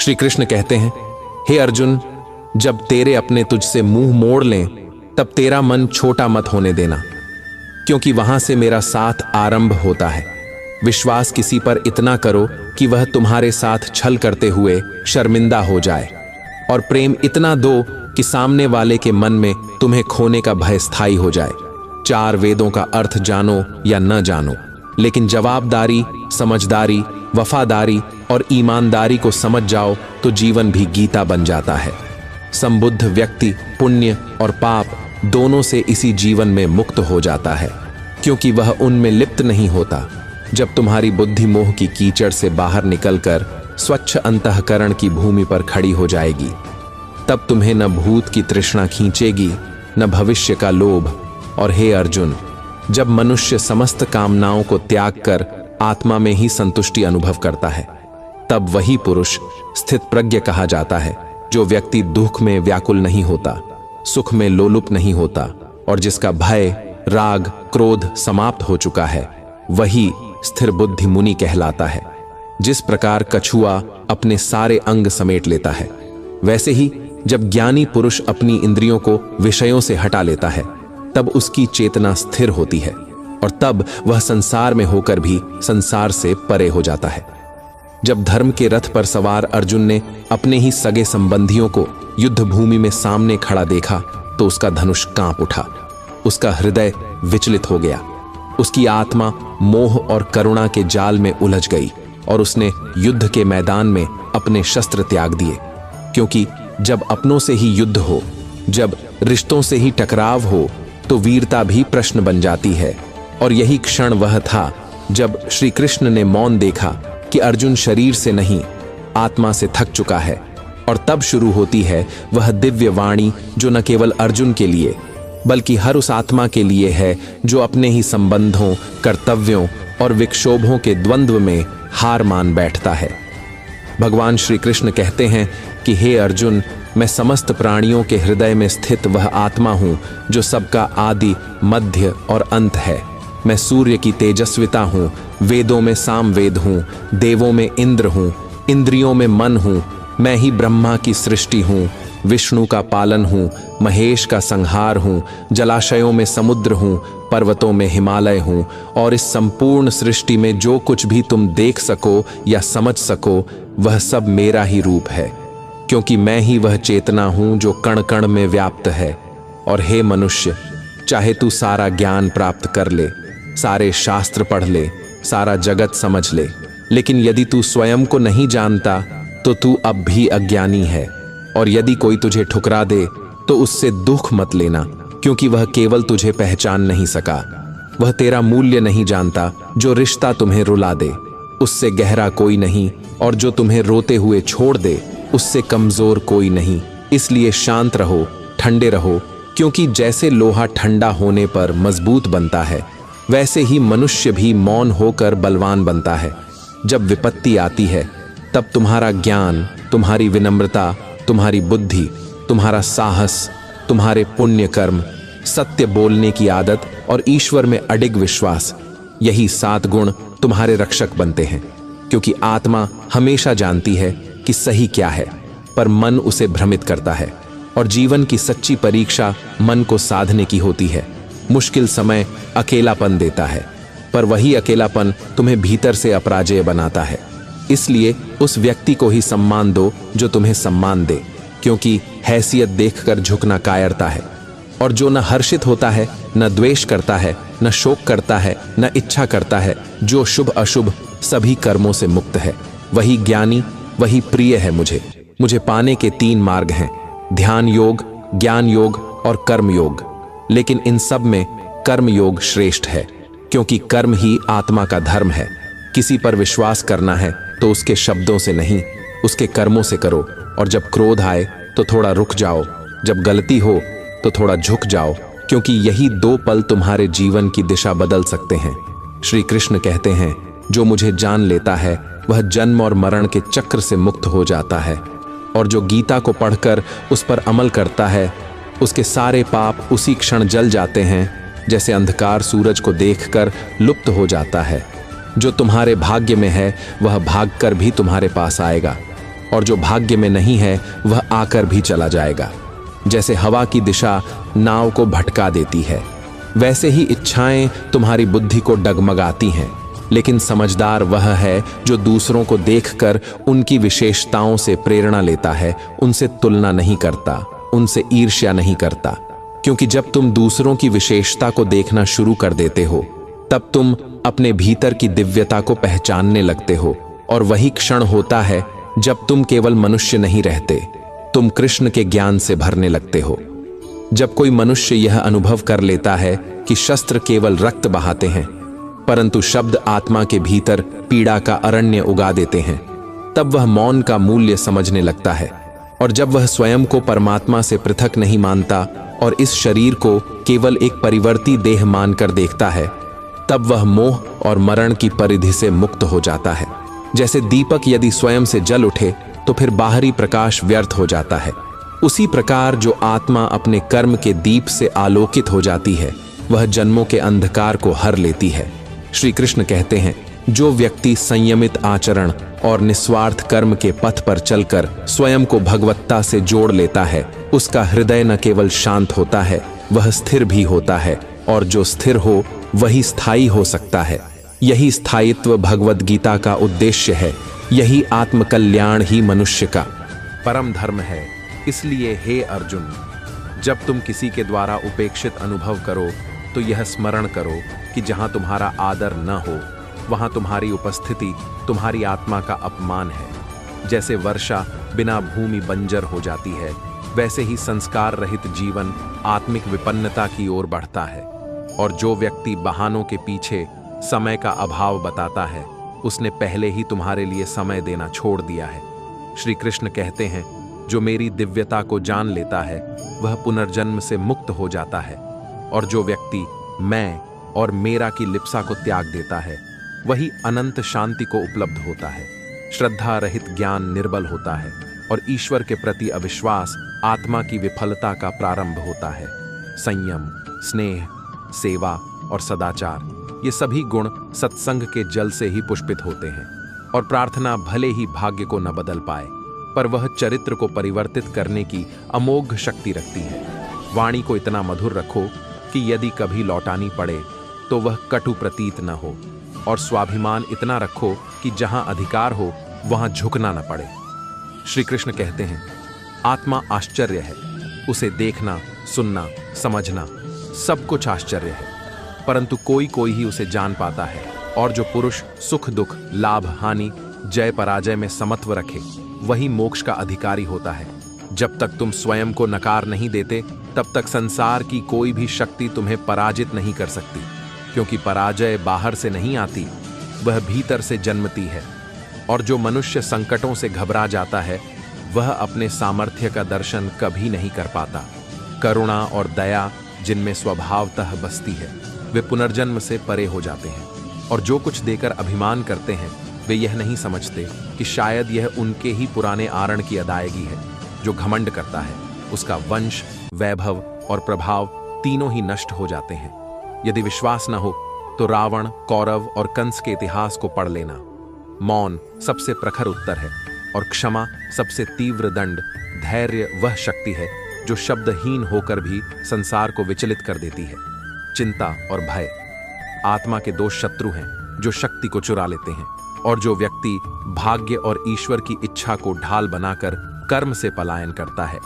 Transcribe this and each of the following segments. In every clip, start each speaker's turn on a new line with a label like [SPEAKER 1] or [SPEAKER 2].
[SPEAKER 1] श्री कृष्ण कहते हैं, हे अर्जुन, जब तेरे अपने तुझसे मुंह मोड़ लें तब तेरा मन छोटा मत होने देना, क्योंकि वहां से मेरा साथ आरंभ होता है। विश्वास किसी पर इतना करो कि वह तुम्हारे साथ छल करते हुए शर्मिंदा हो जाए, और प्रेम इतना दो कि सामने वाले के मन में तुम्हें खोने का भय स्थायी हो जाए। 4 वेदों का अर्थ जानो या न जानो, लेकिन जवाबदारी, समझदारी, वफादारी और ईमानदारी को समझ जाओ तो जीवन भी गीता बन जाता है। संबुद्ध व्यक्ति पुण्य और पाप दोनों से इसी जीवन में मुक्त हो जाता है, क्योंकि वह उनमें लिप्त नहीं होता। जब तुम्हारी बुद्धि मोह की कीचड़ से बाहर निकलकर स्वच्छ अंतःकरण की भूमि पर खड़ी हो जाएगी, तब तुम्हें न भूत की तृष्णा खींचेगी, न भविष्य का लोभ। और हे अर्जुन, जब मनुष्य समस्त कामनाओं को त्याग कर आत्मा में ही संतुष्टि अनुभव करता है, तब वही पुरुष स्थित प्रज्ञ कहा जाता है। जो व्यक्ति दुख में व्याकुल नहीं होता, सुख में लोलुप नहीं होता, और जिसका भय, राग, क्रोध समाप्त हो चुका है, वही स्थिर बुद्धि मुनि कहलाता है। जिस प्रकार कछुआ अपने सारे अंग समेट लेता है, वैसे ही जब ज्ञानी पुरुष अपनी इंद्रियों को विषयों से हटा लेता है, तब उसकी चेतना स्थिर होती है, और तब वह संसार में होकर भी संसार से परे हो जाता है। जब धर्म के रथ पर सवार अर्जुन ने अपने ही सगे संबंधियों को युद्ध भूमि में सामने खड़ा देखा, तो उसका धनुष कांप उठा, उसका हृदय विचलित हो गया, उसकी आत्मा मोह और करुणा के जाल में उलझ गई, और उसने युद्ध के मैदान में अपने शस्त्र त्याग दिए। क्योंकि जब अपनों से ही युद्ध हो, जब रिश्तों से ही टकराव हो, तो वीरता भी प्रश्न बन जाती है। और यही क्षण वह था जब श्री कृष्ण ने मौन देखा कि अर्जुन शरीर से नहीं, आत्मा से थक चुका है, और तब शुरू होती है वह दिव्य वाणी, जो न केवल अर्जुन के लिए बल्कि हर उस आत्मा के लिए है जो अपने ही संबंधों, कर्तव्यों और विक्षोभों के द्वंद्व में हार मान बैठता है। भगवान श्री कृष्ण कहते हैं कि हे अर्जुन, मैं समस्त प्राणियों के हृदय में स्थित वह आत्मा हूँ जो सबका आदि, मध्य और अंत है। मैं सूर्य की तेजस्विता हूँ, वेदों में सामवेद हूँ, देवों में इंद्र हूँ, इंद्रियों में मन हूँ, मैं ही ब्रह्मा की सृष्टि हूँ, विष्णु का पालन हूँ, महेश का संहार हूँ, जलाशयों में समुद्र हूँ, पर्वतों में हिमालय हूँ, और इस संपूर्ण सृष्टि में जो कुछ भी तुम देख सको या समझ सको, वह सब मेरा ही रूप है, क्योंकि मैं ही वह चेतना हूँ जो कण कण में व्याप्त है। और हे मनुष्य, चाहे तू सारा ज्ञान प्राप्त कर ले, सारे शास्त्र पढ़ ले, सारा जगत समझ ले, लेकिन यदि तू स्वयं को नहीं जानता तो तू अब भी अज्ञानी है। और यदि कोई तुझे ठुकरा दे तो उससे दुख मत लेना, क्योंकि वह केवल तुझे पहचान नहीं सका। वह तेरा मूल्य नहीं जानता। जो रिश्ता तुम्हें रुला दे उससे गहरा कोई नहीं, और जो तुम्हें रोते हुए छोड़ दे उससे कमजोर कोई नहीं। इसलिए शांत रहो, ठंडे रहो, क्योंकि जैसे लोहा ठंडा होने पर मजबूत बनता है, वैसे ही मनुष्य भी मौन होकर बलवान बनता है। जब विपत्ति आती है, तब तुम्हारा ज्ञान, तुम्हारी विनम्रता, तुम्हारी बुद्धि, तुम्हारा साहस, तुम्हारे पुण्य कर्म, सत्य बोलने की आदत और ईश्वर में अडिग विश्वास, यही 7 गुण तुम्हारे रक्षक बनते हैं। क्योंकि आत्मा हमेशा जानती है कि सही क्या है, पर मन उसे भ्रमित करता है, और जीवन की सच्ची परीक्षा मन को साधने की होती है। मुश्किल समय अकेलापन देता है, पर वही अकेलापन तुम्हें भीतर से अपराजेय बनाता है। इसलिए उस व्यक्ति को ही सम्मान दो जो तुम्हें सम्मान दे, क्योंकि हैसियत देखकर झुकना कायरता है। और जो न हर्षित होता है, न द्वेष करता है, न शोक करता है, न इच्छा करता है, जो शुभ अशुभ सभी कर्मों से मुक्त है, वही ज्ञानी, वही प्रिय है मुझे पाने के 3 मार्ग हैं, ध्यान योग, ज्ञान योग और कर्म योग। लेकिन इन सब में कर्म योग श्रेष्ठ है, क्योंकि कर्म ही आत्मा का धर्म है। किसी पर विश्वास करना है तो उसके शब्दों से नहीं, उसके कर्मों से करो। और जब क्रोध आए तो थोड़ा रुक जाओ, जब गलती हो तो थोड़ा झुक जाओ, क्योंकि यही 2 पल तुम्हारे जीवन की दिशा बदल सकते हैं। श्री कृष्ण कहते हैं, जो मुझे जान लेता है वह जन्म और मरण के चक्र से मुक्त हो जाता है, और जो गीता को पढ़कर उस पर अमल करता है, उसके सारे पाप उसी क्षण जल जाते हैं, जैसे अंधकार सूरज को देखकर लुप्त हो जाता है। जो तुम्हारे भाग्य में है वह भागकर भी तुम्हारे पास आएगा। और जो भाग्य में नहीं है वह आकर भी चला जाएगा। जैसे हवा की दिशा नाव को भटका देती है, वैसे ही इच्छाएं तुम्हारी बुद्धि को डगमगाती हैं। लेकिन समझदार वह है जो दूसरों को देखकर उनकी विशेषताओं से प्रेरणा लेता है, उनसे तुलना नहीं करता, उनसे ईर्ष्या नहीं करता। क्योंकि जब तुम दूसरों की विशेषता को देखना शुरू कर देते हो, तब तुम अपने भीतर की दिव्यता को पहचानने लगते हो। और वही क्षण होता है जब तुम केवल मनुष्य नहीं रहते, तुम कृष्ण के ज्ञान से भरने लगते हो। जब कोई मनुष्य यह अनुभव कर लेता है कि शस्त्र केवल रक्त बहाते हैं, परंतु शब्द आत्मा के भीतर पीड़ा का अरण्य उगा देते हैं, तब वह मौन का मूल्य समझने लगता है। और जब वह स्वयं को परमात्मा से पृथक नहीं मानता और इस शरीर को केवल एक परिवर्ती देह मानकर देखता है, तब वह मोह और मरण की परिधि से मुक्त हो जाता है। जैसे दीपक यदि स्वयं से जल उठे तो फिर बाहरी प्रकाश व्यर्थ हो जाता है, उसी प्रकार जो आत्मा अपने कर्म के दीप से आलोकित हो जाती है, वह जन्मों के अंधकार को हर लेती है। श्री कृष्ण कहते हैं, जो व्यक्ति संयमित आचरण और निस्वार्थ कर्म के पथ पर चलकर स्वयं को भगवत्ता से जोड़ लेता है, उसका हृदय न केवल शांत होता है, वह स्थिर भी होता है। और जो स्थिर हो वही स्थायी हो सकता है। यही स्थायित्व भगवद गीता का उद्देश्य है। यही आत्मकल्याण ही मनुष्य का परम धर्म है। इसलिए हे अर्जुन, जब तुम किसी के द्वारा उपेक्षित अनुभव करो तो यह स्मरण करो कि जहां तुम्हारा आदर न हो, वहां तुम्हारी उपस्थिति तुम्हारी आत्मा का अपमान है। जैसे वर्षा बिना भूमि बंजर हो जाती है, वैसे ही संस्कार रहित जीवन आत्मिक विपन्नता की ओर बढ़ता है। और जो व्यक्ति बहानों के पीछे समय का अभाव बताता है, उसने पहले ही तुम्हारे लिए समय देना छोड़ दिया है। श्री कृष्ण कहते हैं, जो मेरी दिव्यता को जान लेता है वह पुनर्जन्म से मुक्त हो जाता है। और जो व्यक्ति मैं और मेरा की लिप्सा को त्याग देता है, वही अनंत शांति को उपलब्ध होता है। श्रद्धा रहित ज्ञान निर्बल होता है और ईश्वर के प्रति अविश्वास आत्मा की विफलता का प्रारंभ होता है। संयम, स्नेह, सेवा और सदाचार, ये सभी गुण सत्संग के जल से ही पुष्पित होते हैं। और प्रार्थना भले ही भाग्य को न बदल पाए, पर वह चरित्र को परिवर्तित करने की अमोघ शक्ति रखती है। वाणी को इतना मधुर रखो कि यदि कभी लौटानी पड़े तो वह कटु प्रतीत न हो। और स्वाभिमान इतना रखो कि जहां अधिकार हो वहां झुकना न पड़े। श्री कृष्ण कहते हैं, आत्मा आश्चर्य है, उसे देखना, सुनना, समझना सब कुछ आश्चर्य है, परंतु कोई कोई ही उसे जान पाता है। और जो पुरुष सुख दुख, लाभ हानि, जय पराजय में समत्व रखे, वही मोक्ष का अधिकारी होता है। जब तक तुम स्वयं को नकार नहीं देते, तब तक संसार की कोई भी शक्ति तुम्हें पराजित नहीं कर सकती। क्योंकि पराजय बाहर से नहीं आती, वह भीतर से जन्मती है। और जो मनुष्य संकटों से घबरा जाता है, वह अपने सामर्थ्य का दर्शन कभी नहीं कर पाता। करुणा और दया जिनमें स्वभावतः बसती है, वे पुनर्जन्म से परे हो जाते हैं। और जो कुछ देकर अभिमान करते हैं, वे यह नहीं समझते कि शायद यह उनके ही पुराने आरण की अदायगी है। जो घमंड करता है, उसका वंश, वैभव और प्रभाव तीनों ही नष्ट हो जाते हैं। यदि विश्वास न हो तो रावण, कौरव और कंस के इतिहास को पढ़ लेना। मौन सबसे प्रखर उत्तर है और क्षमा सबसे तीव्र दंड। धैर्य वह शक्ति है जो शब्दहीन होकर भी संसार को विचलित कर देती है। चिंता और भय आत्मा के दो शत्रु हैं जो शक्ति को चुरा लेते हैं। और जो व्यक्ति भाग्य और ईश्वर की इच्छा को ढाल बनाकर कर्म से पलायन करता है,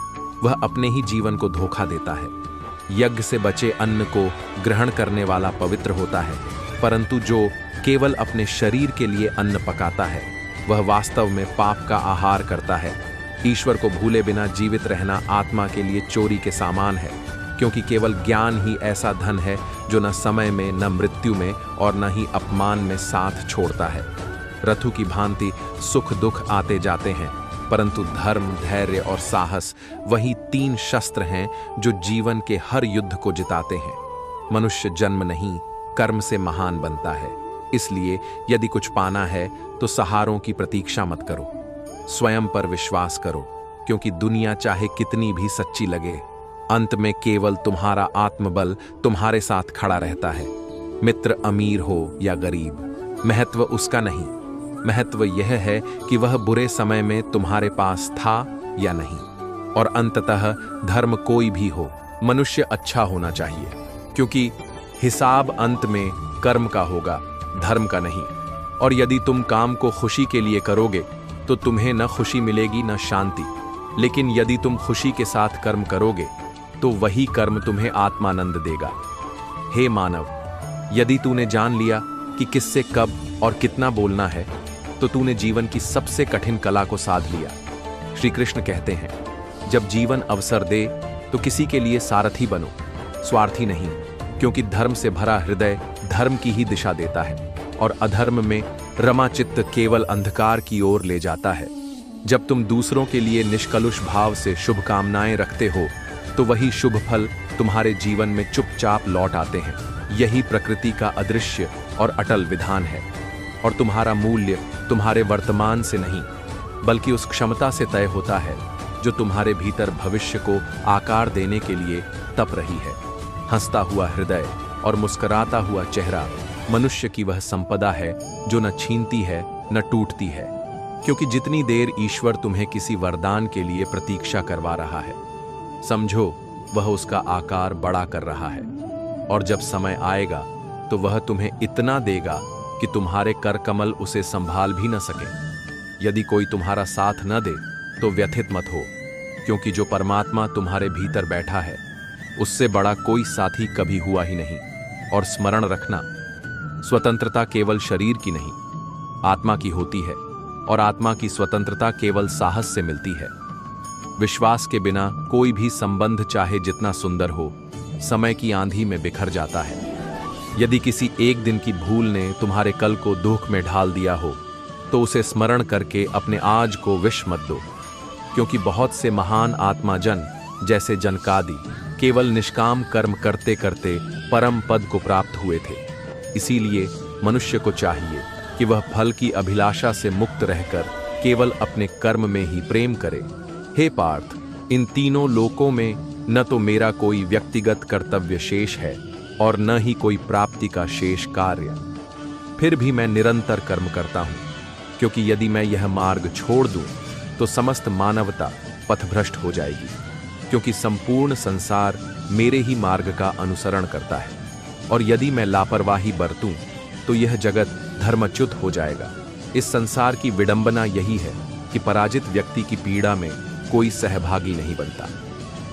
[SPEAKER 1] वह अपने ही जीवन को धोखा देता है। यज्ञ से बचे अन्न को ग्रहण करने वाला पवित्र होता है, परंतु जो केवल अपने शरीर के लिए अन्न पकाता है, वह वास्तव में पाप का आहार करता है। ईश्वर को भूले बिना जीवित रहना आत्मा के लिए चोरी के समान है, क्योंकि केवल ज्ञान ही ऐसा धन है जो न समय में, न मृत्यु में और न ही अपमान में साथ छोड़ता है। रथु की भांति सुख दुख आते जाते हैं, परंतु धर्म, धैर्य और साहस वही तीन शस्त्र हैं जो जीवन के हर युद्ध को जिताते हैं। मनुष्य जन्म नहीं, कर्म से महान बनता है। इसलिए यदि कुछ पाना है तो सहारों की प्रतीक्षा मत करो, स्वयं पर विश्वास करो, क्योंकि दुनिया चाहे कितनी भी सच्ची लगे, अंत में केवल तुम्हारा आत्मबल तुम्हारे साथ खड़ा रहता है। मित्र अमीर हो या गरीब, महत्व उसका नहीं, महत्व यह है कि वह बुरे समय में तुम्हारे पास था या नहीं। और अंततः धर्म कोई भी हो, मनुष्य अच्छा होना चाहिए, क्योंकि हिसाब अंत में कर्म का होगा, धर्म का नहीं। और यदि तुम काम को खुशी के लिए करोगे तो तुम्हें न खुशी मिलेगी न शांति, लेकिन यदि तुम खुशी के साथ कर्म करोगे तो वही कर्म तुम्हें आत्मानंद देगा। हे मानव, यदि तूने जान लिया कि किससे कब और कितना बोलना है, तो तूने जीवन की सबसे कठिन कला को साध लिया। श्री कृष्ण कहते हैं, जब जीवन अवसर दे तो किसी के लिए सारथी बनो, स्वार्थी नहीं, क्योंकि धर्म से भरा हृदय धर्म की ही दिशा देता है और अधर्म में रमा चित्त केवल अंधकार की ओर ले जाता है। जब तुम दूसरों के लिए निष्कलुष भाव से शुभकामनाएं रखते हो तो वही शुभ फल तुम्हारे जीवन में चुपचाप लौट आते हैं। यही प्रकृति का अदृश्य और अटल विधान है। और तुम्हारा मूल्य तुम्हारे वर्तमान से नहीं, बल्कि उस क्षमता से तय होता है जो तुम्हारे भीतर भविष्य को आकार देने के लिए तप रही है। हंसता हुआ हृदय और मुस्कुराता हुआ चेहरा मनुष्य की वह संपदा है जो न छीनती है न टूटती है, क्योंकि जितनी देर ईश्वर तुम्हें किसी वरदान के लिए प्रतीक्षा करवा रहा है, समझो वह उसका आकार बड़ा कर रहा है। और जब समय आएगा तो वह तुम्हें इतना देगा कि तुम्हारे कर कमल उसे संभाल भी न सके। यदि कोई तुम्हारा साथ न दे तो व्यथित मत हो, क्योंकि जो परमात्मा तुम्हारे भीतर बैठा है उससे बड़ा कोई साथी कभी हुआ ही नहीं। और स्मरण रखना, स्वतंत्रता केवल शरीर की नहीं, आत्मा की होती है, और आत्मा की स्वतंत्रता केवल साहस से मिलती है। विश्वास के बिना कोई भी संबंध चाहे जितना सुंदर हो, समय की आंधी में बिखर जाता है। यदि किसी एक दिन की भूल ने तुम्हारे कल को दुख में ढाल दिया हो, तो उसे स्मरण करके अपने आज को विष मत दो, क्योंकि बहुत से महान आत्माजन जैसे जनकादि केवल निष्काम कर्म करते करते परम पद को प्राप्त हुए थे। इसीलिए मनुष्य को चाहिए कि वह फल की अभिलाषा से मुक्त रहकर केवल अपने कर्म में ही प्रेम करे। हे पार्थ, इन तीनों लोकों में न तो मेरा कोई व्यक्तिगत कर्तव्य शेष है और न ही कोई प्राप्ति का शेष कार्य। फिर भी मैं निरंतर कर्म करता हूँ, क्योंकि यदि मैं यह मार्ग छोड़ दूं तो समस्त मानवता पथभ्रष्ट हो जाएगी, क्योंकि संपूर्ण संसार मेरे ही मार्ग का अनुसरण करता है। और यदि मैं लापरवाही बरतूं तो यह जगत धर्मच्युत हो जाएगा। इस संसार की विडंबना यही है कि पराजित व्यक्ति की पीड़ा में कोई सहभागी नहीं बनता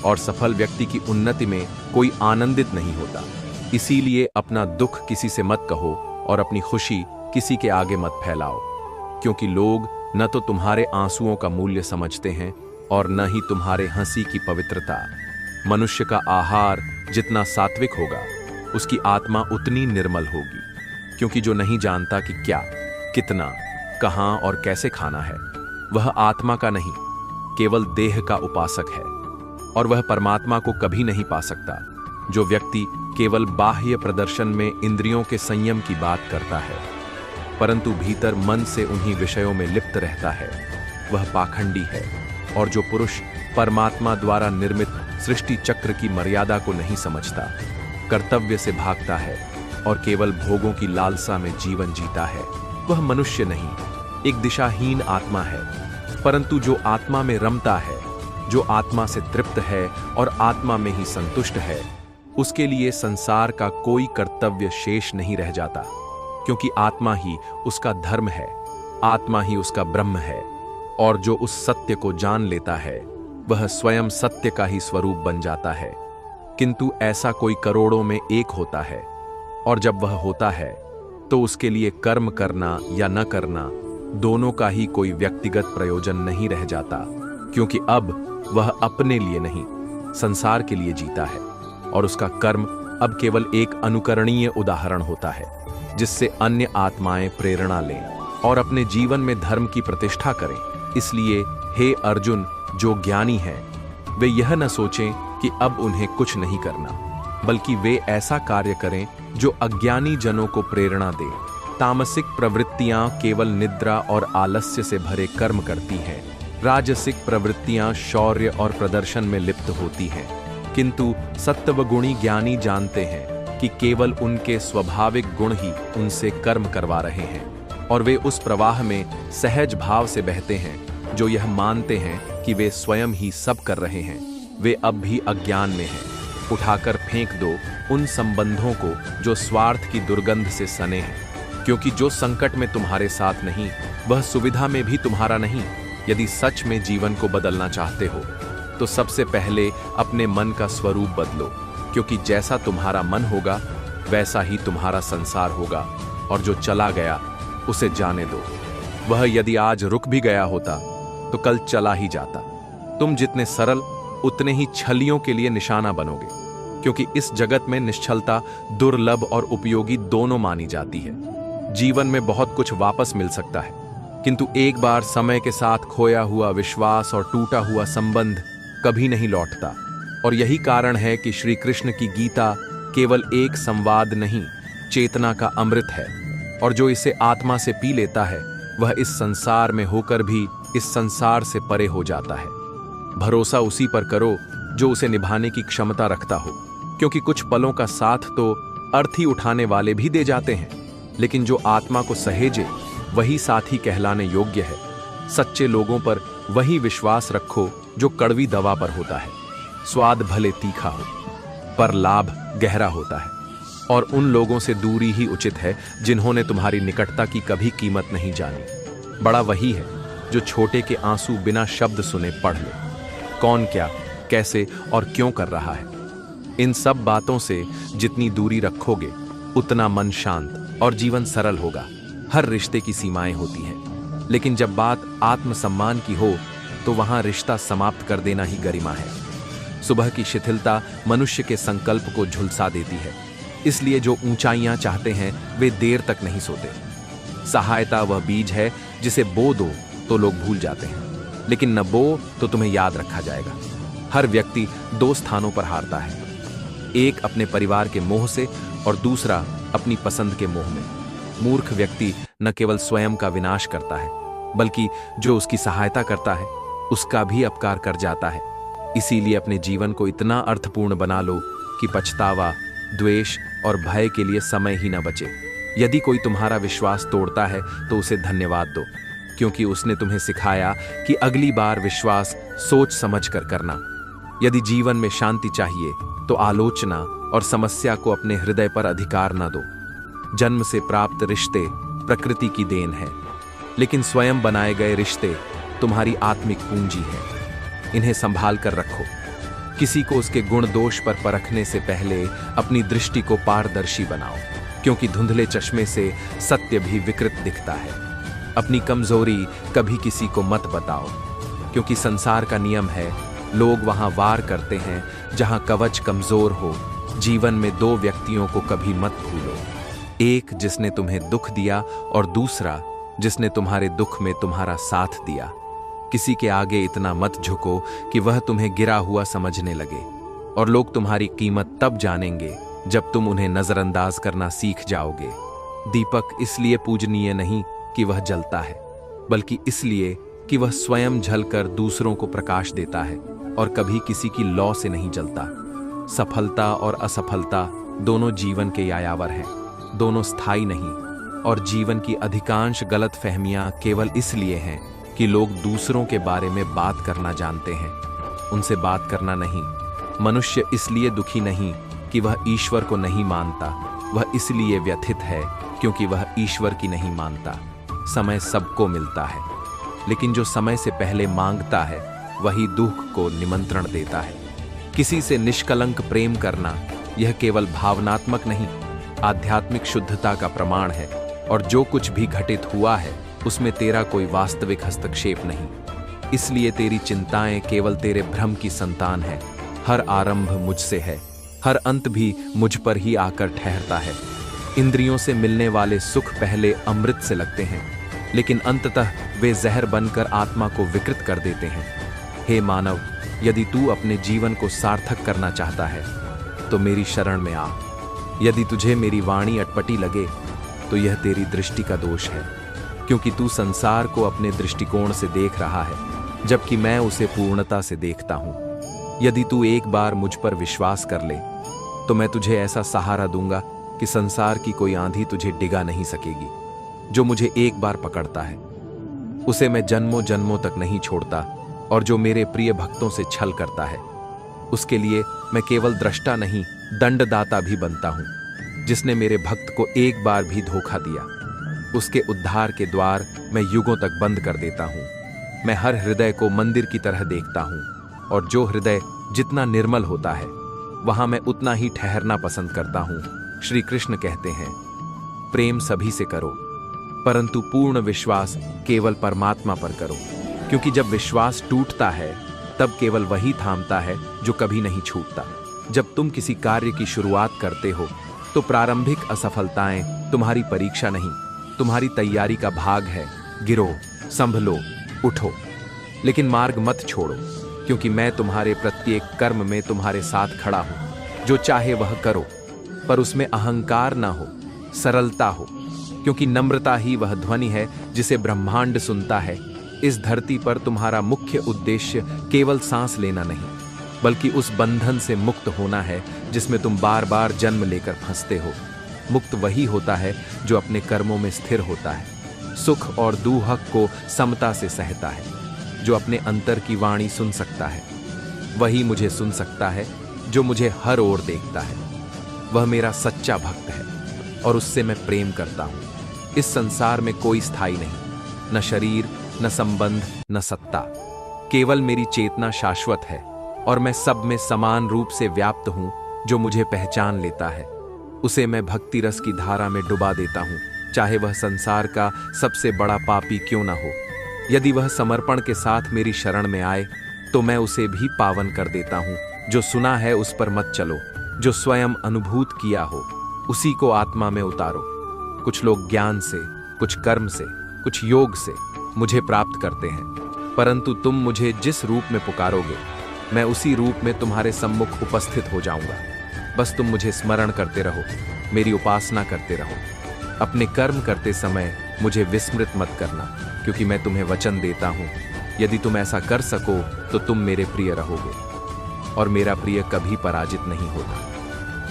[SPEAKER 1] और सफल व्यक्ति की उन्नति में कोई आनंदित नहीं होता। इसीलिए अपना दुख किसी से मत कहो और अपनी खुशी किसी के आगे मत फैलाओ, क्योंकि लोग न तो तुम्हारे आंसुओं का मूल्य समझते हैं और न ही तुम्हारे हंसी की पवित्रता। मनुष्य का आहार जितना सात्विक होगा, उसकी आत्मा उतनी निर्मल होगी, क्योंकि जो नहीं जानता कि क्या, कितना, कहां और कैसे खाना है, वह आत्मा का नहीं, केवल देह का उपासक है, और वह परमात्मा को कभी नहीं पा सकता। जो व्यक्ति केवल बाह्य प्रदर्शन में इंद्रियों के संयम की बात करता है, परंतु भीतर मन से उन्हीं विषयों में लिप्त रहता है, वह पाखंडी है। और जो पुरुष परमात्मा द्वारा निर्मित सृष्टि चक्र की मर्यादा को नहीं समझता, कर्तव्य से भागता है और केवल भोगों की लालसा में जीवन जीता है, वह मनुष्य नहीं, एक दिशाहीन आत्मा है। परंतु जो आत्मा में रमता है, जो आत्मा से तृप्त है और आत्मा में ही संतुष्ट है, उसके लिए संसार का कोई कर्तव्य शेष नहीं रह जाता, क्योंकि आत्मा ही उसका धर्म है, आत्मा ही उसका ब्रह्म है। और जो उस सत्य को जान लेता है, वह स्वयं सत्य का ही स्वरूप बन जाता है। किंतु ऐसा कोई करोड़ों में एक होता है, और जब वह होता है तो उसके लिए कर्म करना या न करना दोनों का ही कोई व्यक्तिगत प्रयोजन नहीं रह जाता, क्योंकि अब वह अपने लिए नहीं, संसार के लिए जीता है, और उसका कर्म अब केवल एक अनुकरणीय उदाहरण होता है, जिससे अन्य आत्माएं प्रेरणा लें और अपने जीवन में धर्म की प्रतिष्ठा करें। इसलिए हे अर्जुन, जो ज्ञानी हैं वे यह न सोचें कि अब उन्हें कुछ नहीं करना, बल्कि वे ऐसा कार्य करें जो अज्ञानी जनों को प्रेरणा दे। तामसिक प्रवृत्तियां केवल निद्रा और आलस्य से भरे कर्म करती हैं, राजसिक प्रवृत्तियां शौर्य और प्रदर्शन में लिप्त होती हैं, किंतु सत्वगुणी ज्ञानी जानते हैं कि केवल उनके स्वाभाविक गुण ही उनसे कर्म करवा रहे हैं। और वे उस प्रवाह में सहज भाव से बहते हैं जो यह मानते हैं कि वे स्वयं ही सब कर रहे हैं। वे अब भी अज्ञान में हैं। उठाकर फेंक दो उन संबंधों को जो स्वार्थ की दुर्गंध से सने हैं, क्योंकि जो संकट में तुम्हारे साथ नहीं वह सुविधा में भी तुम्हारा नहीं। यदि सच में जीवन को बदलना चाहते हो तो सबसे पहले अपने मन का स्वरूप बदलो, क्योंकि जैसा तुम्हारा मन होगा वैसा ही तुम्हारा संसार होगा। और जो चला गया उसे जाने दो। वह यदि आज रुक भी गया होता तो कल चला ही जाता। तुम जितने सरल उतने ही छलियों के लिए निशाना बनोगे, क्योंकि इस जगत में निश्चलता दुर्लभ और उपयोगी दोनों मानी जाती है। जीवन में बहुत कुछ वापस मिल सकता है, किंतु एक बार समय के साथ खोया हुआ विश्वास और टूटा हुआ संबंध कभी नहीं लौटता। और यही कारण है कि श्री कृष्ण की गीता केवल एक संवाद नहीं, चेतना का अमृत है। और जो इसे आत्मा से पी लेता है वह इस संसार में होकर भी इस संसार से परे हो जाता है। भरोसा उसी पर करो जो उसे निभाने की क्षमता रखता हो, क्योंकि कुछ पलों का साथ तो अर्थी उठाने वाले भी दे जाते हैं, लेकिन जो आत्मा को सहेजे वही साथी कहलाने योग्य है। सच्चे लोगों पर वही विश्वास रखो जो कड़वी दवा पर होता है। स्वाद भले तीखा हो पर लाभ गहरा होता है। और उन लोगों से दूरी ही उचित है जिन्होंने तुम्हारी निकटता की कभी कीमत नहीं जानी। बड़ा वही है जो छोटे के आंसू बिना शब्द सुने पढ़ ले, कौन क्या कैसे और क्यों कर रहा है। इन सब बातों से जितनी दूरी रखोगे उतना मन शांत और जीवन सरल होगा। हर रिश्ते की सीमाएं होती हैं, लेकिन जब बात आत्मसम्मान की हो तो वहां रिश्ता समाप्त कर देना ही गरिमा है। सुबह की शिथिलता मनुष्य के संकल्प को झुलसा देती है, इसलिए जो ऊंचाइयां चाहते हैं वे देर तक नहीं सोते। सहायता वह बीज है जिसे बो दो तो लोग भूल जाते हैं, लेकिन न बो तो तुम्हें याद रखा जाएगा। हर व्यक्ति दो स्थानों पर हारता है, एक अपने परिवार के मोह से और दूसरा अपनी पसंद के मोह में। मूर्ख व्यक्ति न केवल स्वयं का विनाश करता है, बल्कि जो उसकी सहायता करता है उसका भी अपकार कर जाता है। इसीलिए अपने जीवन को इतना अर्थपूर्ण बना लो कि पछतावा, द्वेष और भय के लिए समय ही न बचे। यदि कोई तुम्हारा विश्वास तोड़ता है तो उसे धन्यवाद दो, क्योंकि उसने तुम्हें सिखाया कि अगली बार विश्वास सोच समझ कर करना। यदि जीवन में शांति चाहिए तो आलोचना और समस्या को अपने हृदय पर अधिकार न दो। जन्म से प्राप्त रिश्ते प्रकृति की देन है, लेकिन स्वयं बनाए गए रिश्ते तुम्हारी आत्मिक पूंजी है। इन्हें संभाल कर रखो। किसी को उसके गुण दोष पर परखने से पहले अपनी दृष्टि को पारदर्शी बनाओ, क्योंकि धुंधले चश्मे से सत्य भी विकृत दिखता है। अपनी कमजोरी कभी किसी को मत बताओ, क्योंकि संसार का नियम है लोग वहां वार करते हैं जहां कवच कमजोर हो। जीवन में दो व्यक्तियों को कभी मत भूलो, एक जिसने तुम्हें दुख दिया और दूसरा जिसने तुम्हारे दुख में तुम्हारा साथ दिया। किसी के आगे इतना मत झुको कि वह तुम्हें गिरा हुआ समझने लगे, और लोग तुम्हारी कीमत तब जानेंगे जब तुम उन्हें नजरअंदाज करना सीख जाओगे। दीपक इसलिए पूजनीय नहीं कि वह जलता है, बल्कि इसलिए कि वह स्वयं जलकर दूसरों को प्रकाश देता है और कभी किसी की लौ से नहीं जलता। सफलता और असफलता दोनों जीवन के यायावर हैं, दोनों स्थायी नहीं। और जीवन की अधिकांश गलतफहमियां केवल इसलिए हैं कि लोग दूसरों के बारे में बात करना जानते हैं, उनसे बात करना नहीं। मनुष्य इसलिए दुखी नहीं कि वह ईश्वर को नहीं मानता, वह इसलिए व्यथित है क्योंकि वह ईश्वर की नहीं मानता। समय सबको मिलता है, लेकिन जो समय से पहले मांगता है वही दुख को निमंत्रण देता है। किसी से निष्कलंक प्रेम करना यह केवल भावनात्मक नहीं, आध्यात्मिक शुद्धता का प्रमाण है। और जो कुछ भी घटित हुआ है उसमें तेरा कोई वास्तविक हस्तक्षेप नहीं, इसलिए तेरी चिंताएं केवल तेरे भ्रम की संतान है। हर आरंभ मुझसे है, हर अंत भी मुझ पर ही आकर ठहरता है। इंद्रियों से मिलने वाले सुख पहले अमृत से लगते हैं, लेकिन अंततः वे जहर बनकर आत्मा को विकृत कर देते हैं। हे मानव, यदि तू अपने जीवन को सार्थक करना चाहता है तो मेरी शरण में आ। यदि तुझे मेरी वाणी अटपटी लगे तो यह तेरी दृष्टि का दोष है, क्योंकि तू संसार को अपने दृष्टिकोण से देख रहा है, जबकि मैं उसे पूर्णता से देखता हूं। यदि तू एक बार मुझ पर विश्वास कर ले तो मैं तुझे ऐसा सहारा दूंगा कि संसार की कोई आंधी तुझे डिगा नहीं सकेगी। जो मुझे एक बार पकड़ता है उसे मैं जन्मों जन्मों तक नहीं छोड़ता, और जो मेरे प्रिय भक्तों से छल करता है उसके लिए मैं केवल दृष्टा नहीं दंडदाता भी बनता हूं। जिसने मेरे भक्त को एक बार भी धोखा दिया उसके उद्धार के द्वार मैं युगों तक बंद कर देता हूं। मैं हर हृदय को मंदिर की तरह देखता हूं, और जो हृदय जितना निर्मल होता है वहां मैं उतना ही ठहरना पसंद करता हूं। श्री कृष्ण कहते हैं, प्रेम सभी से करो, परंतु पूर्ण विश्वास केवल परमात्मा पर करो, क्योंकि जब विश्वास टूटता है तब केवल वही थामता है जो कभी नहीं छूटता। जब तुम किसी कार्य की शुरुआत करते हो तो प्रारंभिक असफलताएं तुम्हारी परीक्षा नहीं, तुम्हारी तैयारी का भाग है। गिरो, संभलो, उठो, लेकिन मार्ग मत छोड़ो, क्योंकि मैं तुम्हारे प्रत्येक कर्म में तुम्हारे साथ खड़ा हूं। जो चाहे वह करो, पर उसमें अहंकार ना हो, सरलता हो, क्योंकि नम्रता ही वह ध्वनि है जिसे ब्रह्मांड सुनता है। इस धरती पर तुम्हारा मुख्य उद्देश्य केवल सांस लेना नहीं, बल्कि उस बंधन से मुक्त होना है जिसमें तुम बार बार जन्म लेकर फंसते हो। मुक्त वही होता है जो अपने कर्मों में स्थिर होता है, सुख और दुख को समता से सहता है, जो अपने अंतर की वाणी सुन सकता है। वही मुझे सुन सकता है जो मुझे हर ओर देखता है। वह मेरा सच्चा भक्त है और उससे मैं प्रेम करता हूं। इस संसार में कोई स्थायी नहीं, न शरीर, न संबंध, न सत्ता, केवल मेरी चेतना शाश्वत है, और मैं सब में समान रूप से व्याप्त हूं। जो मुझे पहचान लेता है उसे मैं भक्ति रस की धारा में डुबा देता हूं, चाहे वह संसार का सबसे बड़ा पापी क्यों न हो। यदि वह समर्पण के साथ मेरी शरण में आए तो मैं उसे भी पावन कर देता हूं। जो सुना है उस पर मत चलो, जो स्वयं अनुभूत किया हो उसी को आत्मा में उतारो। कुछ लोग ज्ञान से, कुछ कर्म से, कुछ योग से मुझे प्राप्त करते हैं, परंतु तुम मुझे जिस रूप में पुकारोगे मैं उसी रूप में तुम्हारे सम्मुख उपस्थित हो जाऊंगा। बस तुम मुझे स्मरण करते रहो, मेरी उपासना करते रहो। अपने कर्म करते समय मुझे विस्मृत मत करना, क्योंकि मैं तुम्हें वचन देता हूं, यदि तुम ऐसा कर सको तो तुम मेरे प्रिय रहोगे, और मेरा प्रिय कभी पराजित नहीं होता।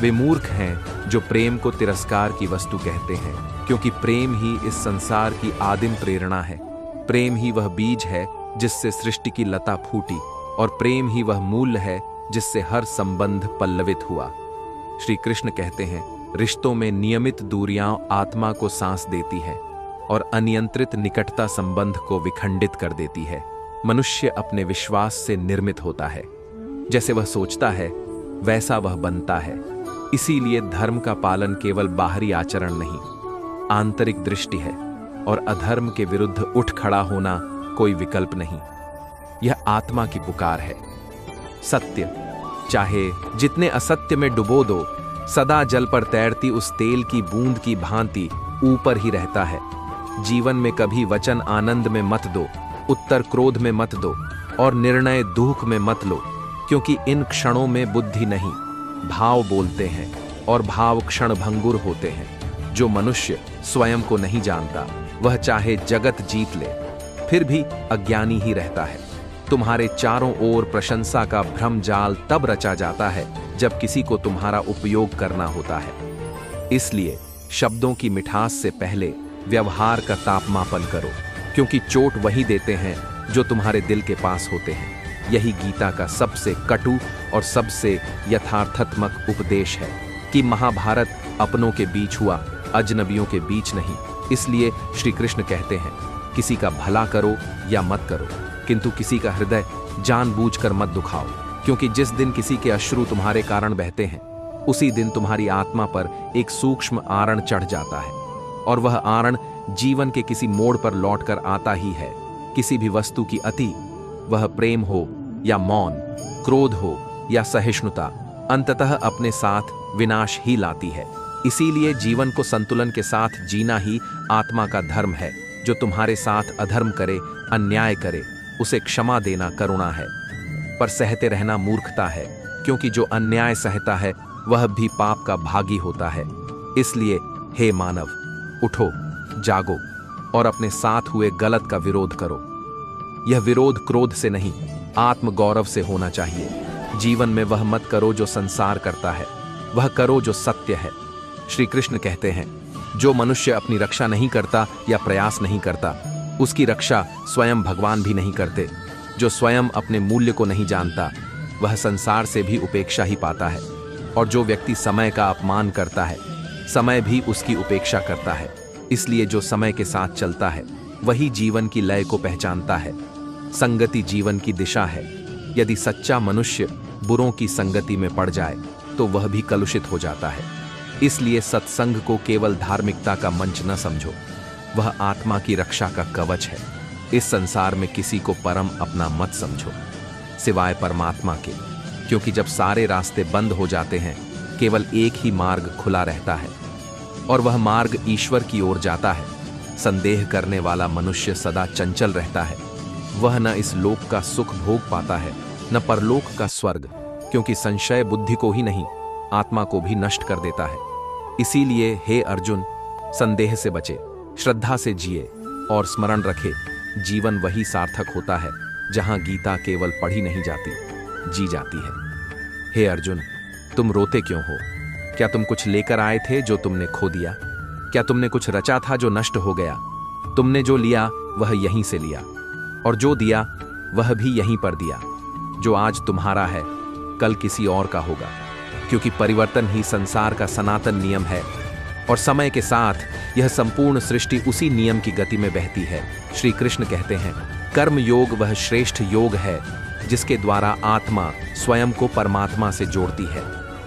[SPEAKER 1] वे मूर्ख हैं जो प्रेम को तिरस्कार की वस्तु कहते हैं, क्योंकि प्रेम ही इस संसार की आदिम प्रेरणा है। प्रेम ही वह बीज है जिससे सृष्टि की लता फूटी, और प्रेम ही वह मूल है जिससे हर संबंध पल्लवित हुआ। श्री कृष्ण कहते हैं, रिश्तों में नियमित दूरियां आत्मा को सांस देती है और अनियंत्रित निकटता संबंध को विखंडित कर देती है। मनुष्य अपने विश्वास से निर्मित होता है, जैसे वह सोचता है वैसा वह बनता है। इसीलिए धर्म का पालन केवल बाहरी आचरण नहीं, आंतरिक दृष्टि है, और अधर्म के विरुद्ध उठ खड़ा होना कोई विकल्प नहीं। यह आत्मा की पुकार है। सत्य चाहे जितने असत्य में डुबो दो, सदा जल पर तैरती उस तेल की बूंद की भांति ऊपर ही रहता है। जीवन में कभी वचन आनंद में मत दो, उत्तर क्रोध में मत दो, और निर्णय दुख में मत लो, क्योंकि इन क्षणों में बुद्धि नहीं, भाव बोलते हैं, और भाव क्षण भंगुर होते हैं। जो मनुष्य स्वयं को नहीं जानता वह चाहे जगत जीत ले फिर भी अज्ञानी ही रहता है। तुम्हारे चारों ओर प्रशंसा का भ्रम जाल तब रचा जाता है जब किसी को तुम्हारा उपयोग करना होता है। इसलिए शब्दों की मिठास से पहले व्यवहार का तापमापन करो, क्योंकि चोट वही देते हैं जो तुम्हारे दिल के पास होते हैं। यही गीता का सबसे कटु और सबसे यथार्थात्मक उपदेश है कि महाभारत अपनों के बीच हुआ, अजनबियों के बीच नहीं। इसलिए श्री कृष्ण कहते हैं, किसी का भला करो या मत करो, किंतु किसी का हृदय जानबूझकर मत दुखाओ, क्योंकि जिस दिन किसी के अश्रु तुम्हारे कारण बहते हैं उसी दिन तुम्हारी आत्मा पर एक सूक्ष्म आरण चढ़ जाता है, और वह आरण जीवन के किसी मोड़ पर लौटकर आता ही है। किसी भी वस्तु की अति, वह प्रेम हो या मौन, क्रोध हो या सहिष्णुता, अंततः अपने साथ विनाश ही लाती है। इसीलिए जीवन को संतुलन के साथ जीना ही आत्मा का धर्म है। जो तुम्हारे साथ अधर्म करे, अन्याय करे, उसे क्षमा देना करुणा है, पर सहते रहना मूर्खता है, क्योंकि जो अन्याय सहता है वह भी पाप का भागी होता है। इसलिए हे मानव, उठो, जागो और अपने साथ हुए गलत का विरोध करो। यह विरोध क्रोध से नहीं, आत्मगौरव से होना चाहिए। जीवन में वह मत करो जो संसार करता है, वह करो जो सत्य है। श्री कृष्ण कहते हैं, जो मनुष्य अपनी रक्षा नहीं करता या प्रयास नहीं करता, उसकी रक्षा स्वयं भगवान भी नहीं करते। जो स्वयं अपने मूल्य को नहीं जानता, वह संसार से भी उपेक्षा ही पाता है। और जो व्यक्ति समय का अपमान करता है, समय भी उसकी उपेक्षा करता है। इसलिए जो समय के साथ चलता है, वही जीवन की लय को पहचानता है। संगति जीवन की दिशा है। यदि सच्चा मनुष्य बुरों की संगति में पड़ जाए, तो वह भी कलुषित हो जाता है। इसलिए सत्संग को केवल धार्मिकता का मंच न समझो, वह आत्मा की रक्षा का कवच है। इस संसार में किसी को परम अपना मत समझो, सिवाय परमात्मा के, क्योंकि जब सारे रास्ते बंद हो जाते हैं, केवल एक ही मार्ग खुला रहता है, और वह मार्ग ईश्वर की ओर जाता है। संदेह करने वाला मनुष्य सदा चंचल रहता है। वह न इस लोक का सुख भोग पाता है, न परलोक का स्वर्ग, क्योंकि संशय बुद्धि को ही नहीं, आत्मा को भी नष्ट कर देता है। इसीलिए हे अर्जुन, संदेह से बचे, श्रद्धा से जिए और स्मरण रखे, जीवन वही सार्थक होता है जहां गीता केवल पढ़ी नहीं जाती, जी जाती है। हे अर्जुन, तुम रोते क्यों हो? क्या तुम कुछ लेकर आए थे जो तुमने खो दिया? क्या तुमने कुछ रचा था जो नष्ट हो गया? तुमने जो लिया वह यहीं से लिया, और जो दिया वह भी यहीं पर दिया। जो आज तुम्हारा है, कल किसी और का होगा, क्योंकि परिवर्तन ही संसार का सनातन नियम है, और समय के साथ यह संपूर्ण सृष्टि उसी नियम की गति में बहती है। श्री कृष्ण कहते हैं, कर्म योग वह श्रेष्ठ योग है जिसके द्वारा आत्मा स्वयं को परमात्मा से जोड़ती है।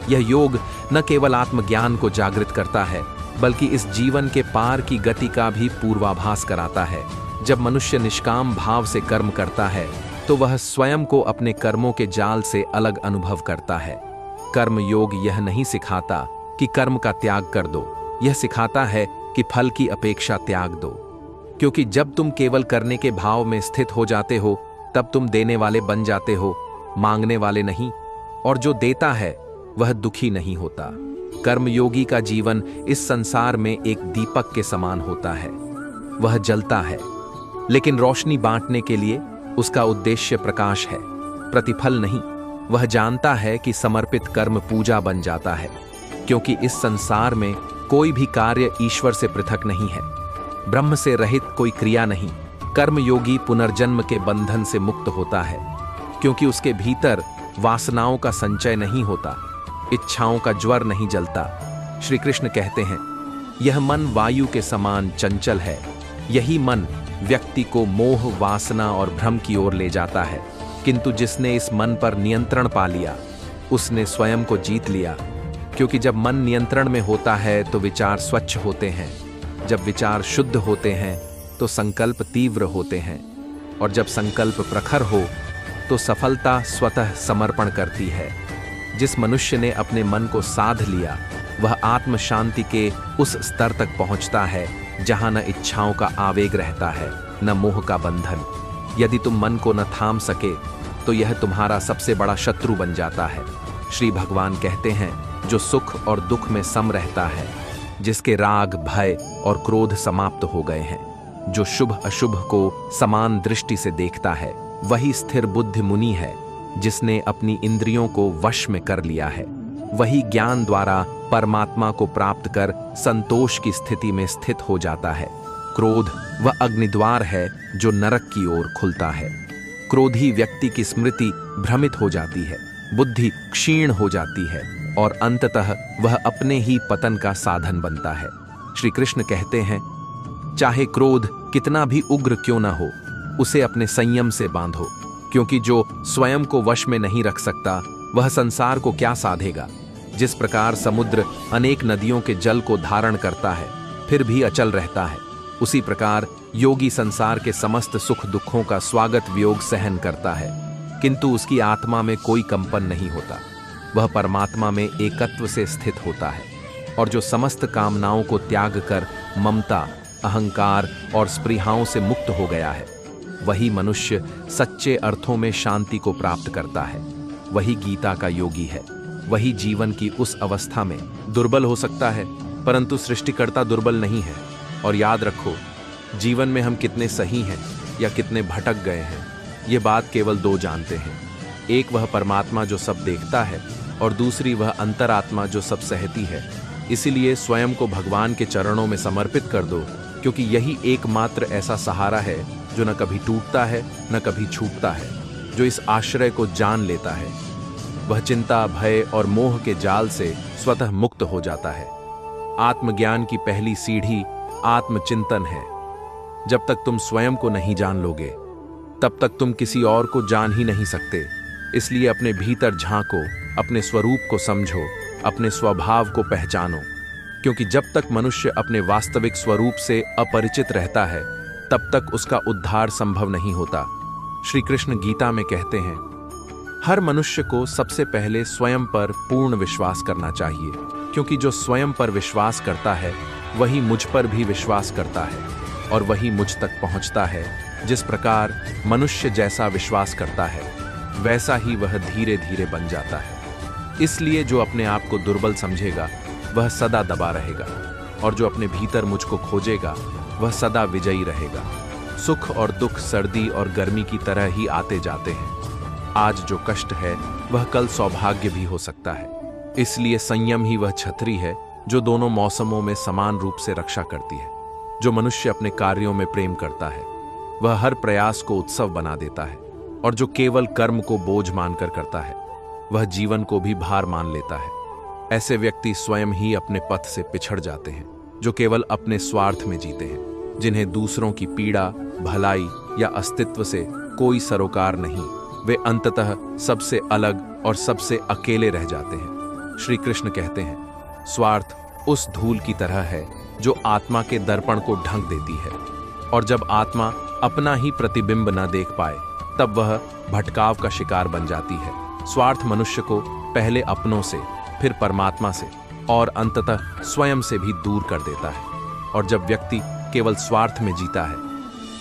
[SPEAKER 1] यह योग न केवल आत्मज्ञान को जागृत करता है, बल्कि इस जीवन के पार की गति का भी पूर्वाभास कराता है। जब मनुष्य निष्काम भाव से कर्म करता है, तो वह स्वयं को अपने कर्मों के जाल से अलग अनुभव करता है। कर्म योग यह नहीं सिखाता कि कर्म का त्याग कर दो, यह सिखाता है कि फल की अपेक्षा त्याग दो। क्योंकि जब तुम केवल करने के भाव में स्थित हो जाते हो, तब तुम देने वाले बन जाते हो, मांगने वाले नहीं। और जो देता है वह दुखी नहीं होता। कर्मयोगी का जीवन इस संसार में एक दीपक के समान होता है। वह जलता है, लेकिन रोशनी बांटने के लिए उसका उद्देश्य प्रकाश है, प्रतिफल नहीं। वह जानता है कि समर्पित कर्म पूजा बन जाता है, क्योंकि इस संसार में कोई भी कार्य ईश्वर से पृथक नहीं है। ब्रह्म से रहित कोई क्रिया नहीं। कर्मयोगी पुनर्जन्म के बंधन से मुक्त होता है, क्योंकि उसके भीतर वासनाओं का संचय नहीं होता, इच्छाओं का ज्वर नहीं जलता। श्री कृष्ण कहते हैं, यह मन वायु के समान चंचल है। यही मन व्यक्ति को मोह, वासना और भ्रम की ओर ले जाता है। किंतु जिसने इस मन पर नियंत्रण पा लिया, उसने स्वयं को जीत लिया। क्योंकि जब मन नियंत्रण में होता है तो विचार स्वच्छ होते हैं, जब विचार शुद्ध होते हैं तो संकल्प तीव्र होते हैं, और जब संकल्प प्रखर हो तो सफलता स्वतः समर्पण करती है। जिस मनुष्य ने अपने मन को साध लिया, वह आत्म शांति के उस स्तर तक पहुंचता है जहां न इच्छाओं का आवेग रहता है, न मोह का बंधन। यदि तुम मन को न थाम सके, तो यह तुम्हारा सबसे बड़ा शत्रु बन जाता है। श्री भगवान कहते हैं, जो सुख और दुख में सम रहता है, जिसके राग, भय और क्रोध समाप्त हो गए हैं, जो शुभ अशुभ को समान दृष्टि से देखता है, वही स्थिर बुद्धि मुनि है, जिसने अपनी इंद्रियों को वश में कर लिया है। वही ज्ञान द्वारा परमात्मा को प्राप्त कर संतोष की स्थिति में स्थित हो जाता है। क्रोध वह अग्निद्वार है जो नरक की ओर खुलता है। क्रोधी व्यक्ति की स्मृति भ्रमित हो जाती है, बुद्धि क्षीण हो जाती है, और अंततः वह अपने ही पतन का साधन बनता है। श्री कृष्ण कहते हैं, चाहे क्रोध कितना भी उग्र क्यों ना हो, उसे अपने संयम से बांधो, क्योंकि जो स्वयं को वश में नहीं रख सकता, वह संसार को क्या साधेगा। जिस प्रकार समुद्र अनेक नदियों के जल को धारण करता है, फिर भी अचल रहता है, उसी प्रकार योगी संसार के समस्त सुख दुखों का स्वागत वियोग सहन करता है, किंतु उसकी आत्मा में कोई कंपन नहीं होता। वह परमात्मा में एकत्व से स्थित होता है, और जो समस्त कामनाओं को त्याग कर ममता, अहंकार और स्पृहाओं से मुक्त हो गया है, वही मनुष्य सच्चे अर्थों में शांति को प्राप्त करता है। वही गीता का योगी है। वही जीवन की उस अवस्था में दुर्बल हो सकता है, परंतु सृष्टिकर्ता दुर्बल नहीं है। और याद रखो, जीवन में हम कितने सही हैं या कितने भटक गए हैं, ये बात केवल दो जानते हैं। एक वह परमात्मा जो सब देखता है, और दूसरी वह अंतरात्मा जो सब सहती है। इसीलिए स्वयं को भगवान के चरणों में समर्पित कर दो, क्योंकि यही एकमात्र ऐसा सहारा है जो न कभी टूटता है न कभी छूटता है। जो इस आश्रय को जान लेता है वह चिंता, भय और मोह के जाल से स्वतः मुक्त हो जाता है। आत्मज्ञान की पहली सीढ़ी आत्मचिंतन है। जब तक तुम स्वयं को नहीं जान लोगे तब तक तुम किसी और को जान ही नहीं सकते। इसलिए अपने भीतर झांको, अपने स्वरूप को समझो, अपने स्वभाव को पहचानो, क्योंकि जब तक मनुष्य अपने वास्तविक स्वरूप से अपरिचित रहता है तब तक उसका उद्धार संभव नहीं होता। श्री कृष्ण गीता में कहते हैं, हर मनुष्य को सबसे पहले स्वयं पर पूर्ण विश्वास करना चाहिए, क्योंकि जो स्वयं पर विश्वास करता है वही मुझ पर भी विश्वास करता है और वही मुझ तक पहुंचता है। जिस प्रकार मनुष्य जैसा विश्वास करता है वैसा ही वह धीरे धीरे बन जाता है। इसलिए जो अपने आप को दुर्बल समझेगा वह सदा दबा रहेगा, और जो अपने भीतर मुझको खोजेगा वह सदा विजयी रहेगा। सुख और दुख सर्दी और गर्मी की तरह ही आते जाते हैं। आज जो कष्ट है वह कल सौभाग्य भी हो सकता है। इसलिए संयम ही वह छतरी है जो दोनों मौसमों में समान रूप से रक्षा करती है। जो मनुष्य अपने कार्यों में प्रेम करता है वह हर प्रयास को उत्सव बना देता है, और जो केवल कर्म को बोझ मानकर करता है वह जीवन को भी भार मान लेता है। ऐसे व्यक्ति स्वयं ही अपने पथ से पिछड़ जाते हैं, जो केवल अपने स्वार्थ में जीते हैं, जिन्हें दूसरों की पीड़ा, भलाई या अस्तित्व से कोई सरोकार नहीं। वे अंततः सबसे अलग और सबसे अकेले रह जाते हैं। श्री कृष्ण कहते हैं, स्वार्थ उस धूल की तरह है जो आत्मा के दर्पण को ढक देती है, और जब आत्मा अपना ही प्रतिबिंब न देख पाए तब वह भटकाव का शिकार बन जाती है। स्वार्थ मनुष्य को पहले अपनों से, फिर परमात्मा से और अंततः स्वयं से भी दूर कर देता है। और जब व्यक्ति केवल स्वार्थ में जीता है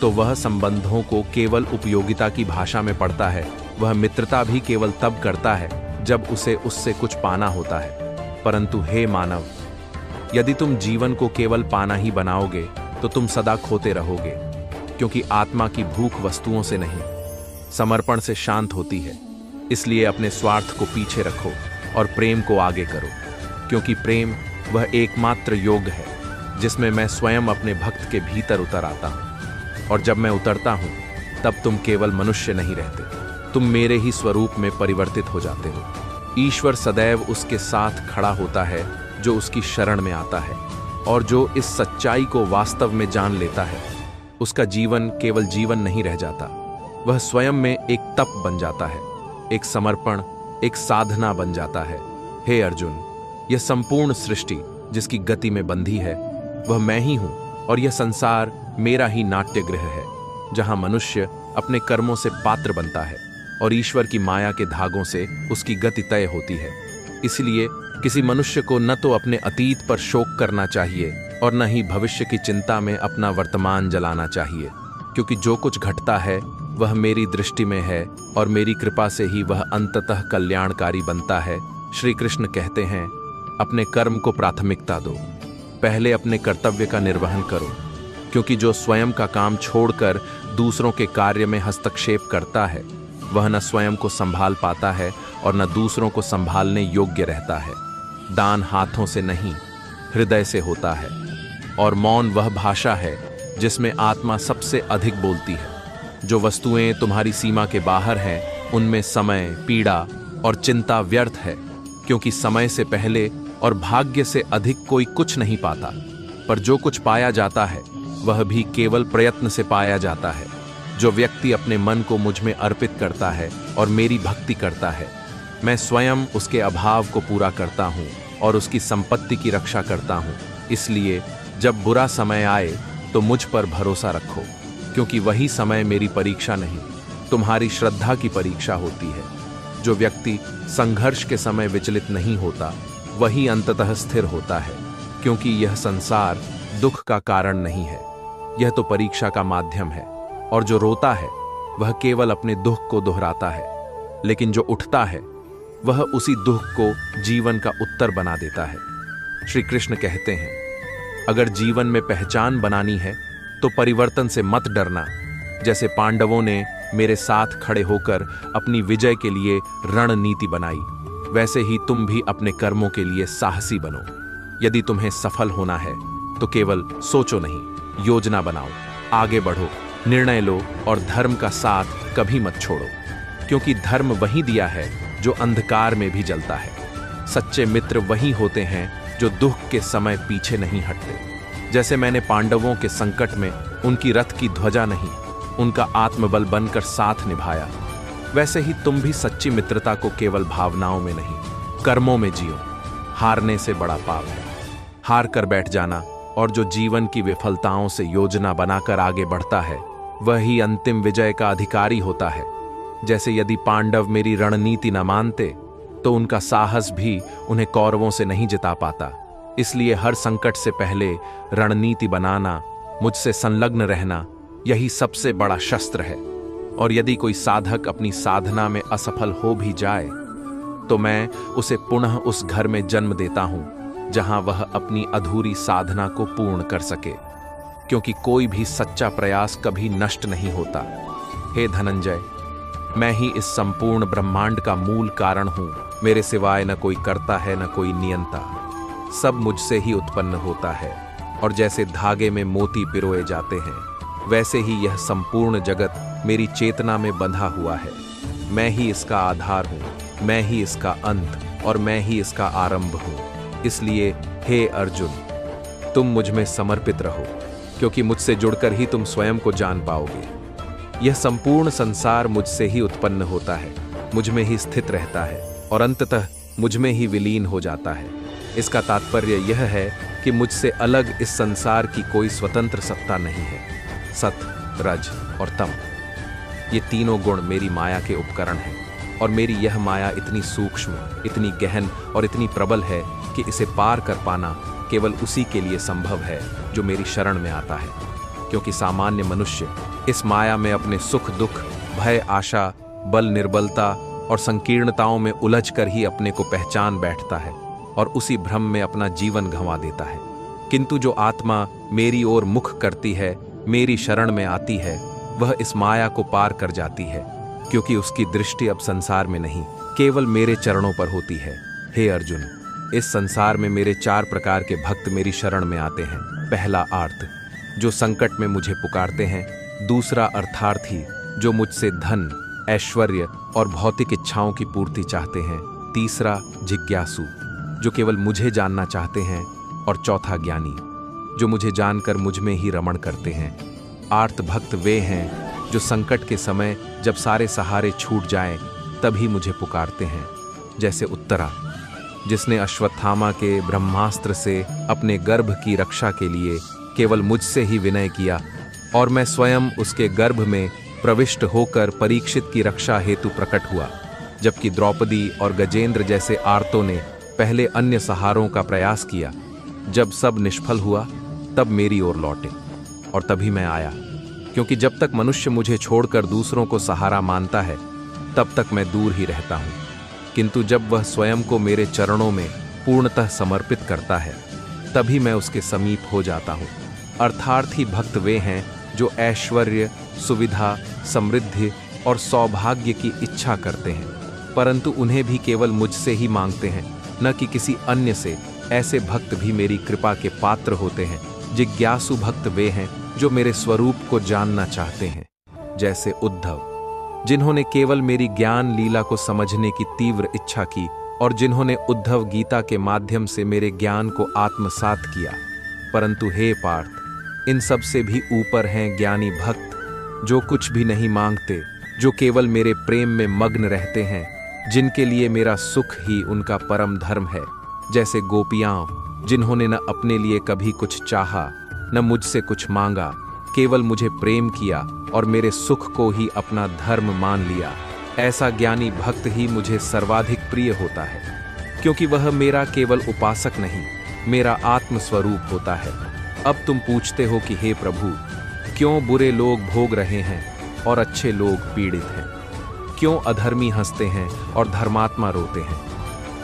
[SPEAKER 1] तो वह संबंधों को केवल उपयोगिता की भाषा में पढ़ता है। वह मित्रता भी केवल तब करता है जब उसे उससे कुछ पाना होता है। परंतु हे मानव, यदि तुम जीवन को केवल पाना ही बनाओगे तो तुम सदा खोते रहोगे, क्योंकि आत्मा की भूख वस्तुओं से नहीं, समर्पण से शांत होती है। इसलिए अपने स्वार्थ को पीछे रखो और प्रेम को आगे करो, क्योंकि प्रेम वह एकमात्र योग है जिसमें मैं स्वयं अपने भक्त के भीतर उतर आता हूँ। और जब मैं उतरता हूँ तब तुम केवल मनुष्य नहीं रहते, तुम मेरे ही स्वरूप में परिवर्तित हो जाते हो। ईश्वर सदैव उसके साथ खड़ा होता है जो उसकी शरण में आता है, और जो इस सच्चाई को वास्तव में जान लेता है उसका जीवन केवल जीवन नहीं रह जाता, वह स्वयं में एक तप बन जाता है, एक समर्पण, एक साधना बन जाता है। हे अर्जुन, यह संपूर्ण सृष्टि जिसकी गति में बंधी है वह मैं ही हूं, और यह संसार मेरा ही नाट्यगृह है, जहां मनुष्य अपने कर्मों से पात्र बनता है और ईश्वर की माया के धागों से उसकी गति तय होती है। इसलिए किसी मनुष्य को न तो अपने अतीत पर शोक करना चाहिए और न ही भविष्य की चिंता में अपना वर्तमान जलाना चाहिए, क्योंकि जो कुछ घटता है वह मेरी दृष्टि में है और मेरी कृपा से ही वह अंततः कल्याणकारी बनता है। श्री कृष्ण कहते हैं, अपने कर्म को प्राथमिकता दो, पहले अपने कर्तव्य का निर्वहन करो, क्योंकि जो स्वयं का काम छोड़कर दूसरों के कार्य में हस्तक्षेप करता है वह न स्वयं को संभाल पाता है और न दूसरों को संभालने योग्य रहता है। दान हाथों से नहीं, हृदय से होता है, और मौन वह भाषा है जिसमें आत्मा सबसे अधिक बोलती है। जो वस्तुएं तुम्हारी सीमा के बाहर हैं उनमें समय, पीड़ा और चिंता व्यर्थ है, क्योंकि समय से पहले और भाग्य से अधिक कोई कुछ नहीं पाता, पर जो कुछ पाया जाता है वह भी केवल प्रयत्न से पाया जाता है। जो व्यक्ति अपने मन को मुझ में अर्पित करता है और मेरी भक्ति करता है, मैं स्वयं उसके अभाव को पूरा करता हूँ और उसकी संपत्ति की रक्षा करता हूँ। इसलिए जब बुरा समय आए तो मुझ पर भरोसा रखो, क्योंकि वही समय मेरी परीक्षा नहीं, तुम्हारी श्रद्धा की परीक्षा होती है। जो व्यक्ति संघर्ष के समय विचलित नहीं होता वही अंततः स्थिर होता है, क्योंकि यह संसार दुख का कारण नहीं है, यह तो परीक्षा का माध्यम है। और जो रोता है वह केवल अपने दुख को दोहराता है, लेकिन जो उठता है वह उसी दुख को जीवन का उत्तर बना देता है। श्री कृष्ण कहते हैं, अगर जीवन में पहचान बनानी है तो परिवर्तन से मत डरना। जैसे पांडवों ने मेरे साथ खड़े होकर अपनी विजय के लिए रणनीति बनाई, वैसे ही तुम भी अपने कर्मों के लिए साहसी बनो। यदि तुम्हें सफल होना है तो केवल सोचो नहीं, योजना बनाओ, आगे बढ़ो, निर्णय लो और धर्म का साथ कभी मत छोड़ो, क्योंकि धर्म वही दिया है जो अंधकार में भी जलता है। सच्चे मित्र वही होते हैं जो दुख के समय पीछे नहीं हटते। जैसे मैंने पांडवों के संकट में उनकी रथ की ध्वजा नहीं, उनका आत्मबल बनकर साथ निभाया, वैसे ही तुम भी सच्ची मित्रता को केवल भावनाओं में नहीं, कर्मों में जियो। हारने से बड़ा पाप है हार कर बैठ जाना, और जो जीवन की विफलताओं से योजना बनाकर आगे बढ़ता है वही अंतिम विजय का अधिकारी होता है। जैसे यदि पांडव मेरी रणनीति न मानते तो उनका साहस भी उन्हें कौरवों से नहीं जिता पाता। इसलिए हर संकट से पहले रणनीति बनाना, मुझसे संलग्न रहना, यही सबसे बड़ा शस्त्र है। और यदि कोई साधक अपनी साधना में असफल हो भी जाए तो मैं उसे पुनः उस घर में जन्म देता हूं जहां वह अपनी अधूरी साधना को पूर्ण कर सके, क्योंकि कोई भी सच्चा प्रयास कभी नष्ट नहीं होता। हे धनंजय, मैं ही इस संपूर्ण ब्रह्मांड का मूल कारण हूं। मेरे सिवाय न कोई करता है न कोई नियंता, सब मुझसे ही उत्पन्न होता है। और जैसे धागे में मोती पिरोए जाते हैं वैसे ही यह संपूर्ण जगत मेरी चेतना में बंधा हुआ है। मैं ही इसका आधार हूं, मैं ही इसका अंत और मैं ही इसका आरंभ हूं। इसलिए हे अर्जुन, तुम मुझ में समर्पित रहो, क्योंकि मुझसे जुड़कर ही तुम स्वयं को जान पाओगे। यह संपूर्ण संसार मुझसे ही उत्पन्न होता है, मुझ में ही स्थित रहता है और अंततः मुझ में ही विलीन हो जाता है। इसका तात्पर्य यह है कि मुझसे अलग इस संसार की कोई स्वतंत्र सत्ता नहीं है। सत, रज और तम, ये तीनों गुण मेरी माया के उपकरण हैं, और मेरी यह माया इतनी सूक्ष्म, इतनी गहन और इतनी प्रबल है कि इसे पार कर पाना केवल उसी के लिए संभव है जो मेरी शरण में आता है। क्योंकि सामान्य मनुष्य इस माया में अपने सुख दुख, भय आशा, बल निर्बलता और संकीर्णताओं में उलझकर ही अपने को पहचान बैठता है और उसी भ्रम में अपना जीवन गंवा देता है। किंतु जो आत्मा मेरी ओर मुख करती है, मेरी शरण में आती है, वह इस माया को पार कर जाती है, क्योंकि उसकी दृष्टि अब संसार में नहीं, केवल मेरे चरणों पर होती है। हे अर्जुन, इस संसार में मेरे 4 प्रकार के भक्त मेरी शरण में आते हैं। पहला आर्त, जो संकट में मुझे पुकारते हैं। दूसरा अर्थार्थी, जो मुझसे धन, ऐश्वर्य और भौतिक इच्छाओं की पूर्ति चाहते हैं। तीसरा जिज्ञासु, जो केवल मुझे जानना चाहते हैं। और चौथा ज्ञानी, जो मुझे जानकर मुझ में ही रमण करते हैं। आर्त भक्त वे हैं जो संकट के समय जब सारे सहारे छूट जाएं तभी मुझे पुकारते हैं। जैसे उत्तरा, जिसने अश्वत्थामा के ब्रह्मास्त्र से अपने गर्भ की रक्षा के लिए केवल मुझसे ही विनय किया, और मैं स्वयं उसके गर्भ में प्रविष्ट होकर परीक्षित की रक्षा हेतु प्रकट हुआ। जबकि द्रौपदी और गजेंद्र जैसे आर्तों ने पहले अन्य सहारों का प्रयास किया। जब सब निष्फल हुआ तब मेरी ओर लौटे, और तभी मैं आया। क्योंकि जब तक मनुष्य मुझे छोड़कर दूसरों को सहारा मानता है तब तक मैं दूर ही रहता हूँ, किंतु जब वह स्वयं को मेरे चरणों में पूर्णतः समर्पित करता है तभी मैं उसके समीप हो जाता हूँ। अर्थार्थी भक्त वे हैं जो ऐश्वर्य, सुविधा, समृद्धि और सौभाग्य की इच्छा करते हैं, परंतु उन्हें भी केवल मुझसे ही मांगते हैं, न कि किसी अन्य से। ऐसे भक्त भी मेरी कृपा के पात्र होते हैं। जिज्ञासु भक्त वे हैं जो मेरे स्वरूप को जानना चाहते हैं। जैसे उद्धव, जिन्होंने केवल मेरी ज्ञान लीला को समझने की तीव्र इच्छा की और जिन्होंने उद्धव गीता के माध्यम से मेरे ज्ञान को आत्मसात किया। परंतु हे पार्थ, इन सब से भी ऊपर हैं ज्ञानी भक्त, जो कुछ भी नहीं मांगते, जो केवल मेरे प्रेम में मग्न रहते हैं, जिनके लिए मेरा सुख ही उनका परम धर्म है। जैसे गोपियां, जिन्होंने न अपने लिए कभी कुछ चाहा, न मुझसे कुछ मांगा, केवल मुझे प्रेम किया और मेरे सुख को ही अपना धर्म मान लिया। ऐसा ज्ञानी भक्त ही मुझे सर्वाधिक प्रिय होता है, क्योंकि वह मेरा केवल उपासक नहीं, मेरा आत्मस्वरूप होता है। अब तुम पूछते हो कि हे प्रभु, क्यों बुरे लोग भोग रहे हैं और अच्छे लोग पीड़ित हैं? क्यों अधर्मी हंसते हैं और धर्मात्मा रोते हैं?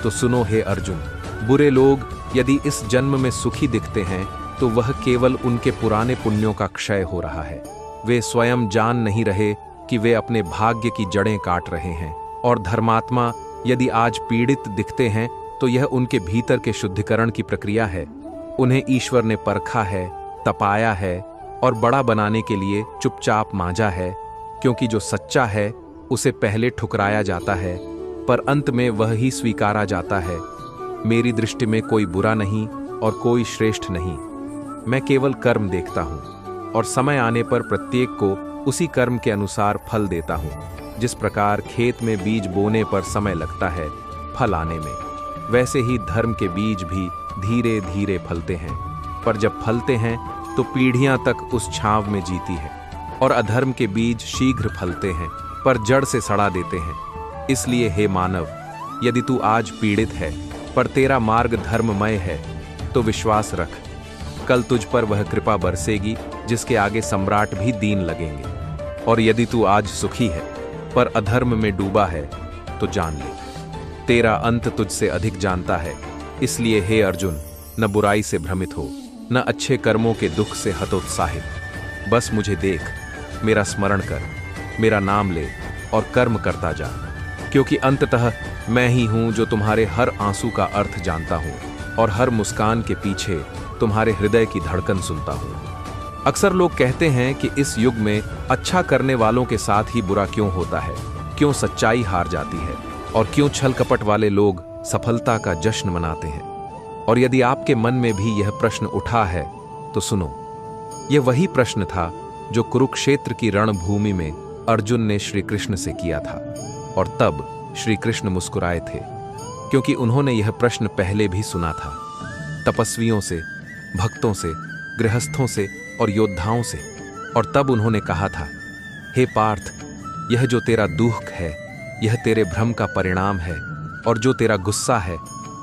[SPEAKER 1] तो सुनो हे अर्जुन, बुरे लोग यदि इस जन्म में सुखी दिखते हैं तो वह केवल उनके पुराने पुण्यों का क्षय हो रहा है। वे स्वयं जान नहीं रहे कि वे अपने भाग्य की जड़ें काट रहे हैं। और धर्मात्मा यदि आज पीड़ित दिखते हैं तो यह उनके भीतर के शुद्धिकरण की प्रक्रिया है। उन्हें ईश्वर ने परखा है, तपाया है और बड़ा बनाने के लिए चुपचाप मांजा है, क्योंकि जो सच्चा है उसे पहले ठुकराया जाता है, पर अंत में वह ही स्वीकारा जाता है। मेरी दृष्टि में कोई बुरा नहीं और कोई श्रेष्ठ नहीं। मैं केवल कर्म देखता हूँ और समय आने पर प्रत्येक को उसी कर्म के अनुसार फल देता हूँ। जिस प्रकार खेत में बीज बोने पर समय लगता है फल आने में, वैसे ही धर्म के बीज भी धीरे धीरे फलते हैं, पर जब फलते हैं तो पीढ़ियां तक उस छांव में जीती है। और अधर्म के बीज शीघ्र फलते हैं, पर जड़ से सड़ा देते हैं। इसलिए हे मानव, यदि तू आज पीड़ित है पर तेरा मार्ग धर्ममय है, तो विश्वास रख, कल तुझ पर वह कृपा बरसेगी जिसके आगे सम्राट भी दीन लगेंगे। और यदि तू आज सुखी है पर अधर्म में डूबा है, तो जान ले, तेरा अंत तुझसे अधिक जानता है। इसलिए हे अर्जुन, न बुराई से भ्रमित हो, न अच्छे कर्मों के दुख से हतोत्साहित। बस मुझे देख, मेरा स्मरण कर, मेरा नाम ले और कर्म करता जा, क्योंकि अंततः मैं ही हूं जो तुम्हारे हर आंसू का अर्थ जानता हूं और हर मुस्कान के पीछे तुम्हारे हृदय की धड़कन सुनता हूं। अक्सर लोग कहते हैं कि इस युग में अच्छा करने वालों के साथ ही बुरा क्यों होता है, क्यों सच्चाई हार जाती है और क्यों छल कपट वाले लोग सफलता का जश्न मनाते हैं। और यदि आपके मन में भी यह प्रश्न उठा है तो सुनो, यह वही प्रश्न था जो कुरुक्षेत्र की रणभूमि में अर्जुन ने श्री कृष्ण से किया था। और तब श्री कृष्ण मुस्कुराए थे, क्योंकि उन्होंने यह प्रश्न पहले भी सुना था, तपस्वियों से, भक्तों से, गृहस्थों से और योद्धाओं से। और तब उन्होंने कहा था, हे पार्थ, यह जो तेरा दुख है यह तेरे भ्रम का परिणाम है, और जो तेरा गुस्सा है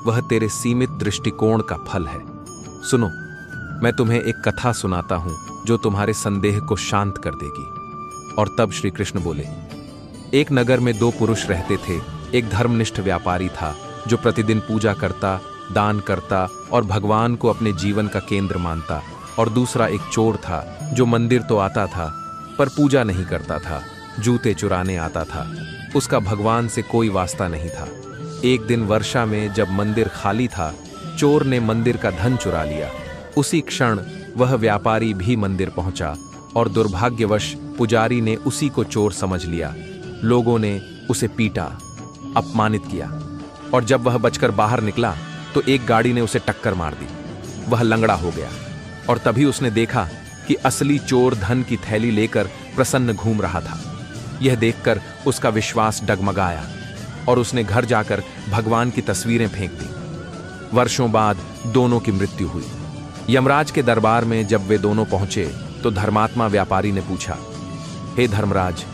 [SPEAKER 1] वह तेरे सीमित दृष्टिकोण का फल है। सुनो, मैं तुम्हें एक कथा सुनाता हूं जो तुम्हारे संदेह को शांत कर देगी। और तब श्री कृष्ण बोले, एक नगर में दो पुरुष रहते थे। एक धर्मनिष्ठ व्यापारी था जो प्रतिदिन पूजा करता, दान करता और भगवान को अपने जीवन का केंद्र मानता। और दूसरा एक चोर था जो मंदिर तो आता था पर पूजा नहीं करता था, जूते चुराने आता था। उसका भगवान से कोई वास्ता नहीं था। एक दिन वर्षा में जब मंदिर खाली था, चोर ने मंदिर का धन चुरा लिया। उसी क्षण वह व्यापारी भी मंदिर पहुंचा और दुर्भाग्यवश पुजारी ने उसी को चोर समझ लिया। लोगों ने उसे पीटा, अपमानित किया, और जब वह बचकर बाहर निकला तो एक गाड़ी ने उसे टक्कर मार दी। वह लंगड़ा हो गया और तभी उसने देखा कि असली चोर धन की थैली लेकर प्रसन्न घूम रहा था। यह देखकर उसका विश्वास डगमगाया और उसने घर जाकर भगवान की तस्वीरें फेंक दी। वर्षों बाद दोनों की मृत्यु हुई। यमराज के दरबार में जब वे दोनों पहुंचे तो धर्मात्मा व्यापारी ने पूछा, हे धर्मराज,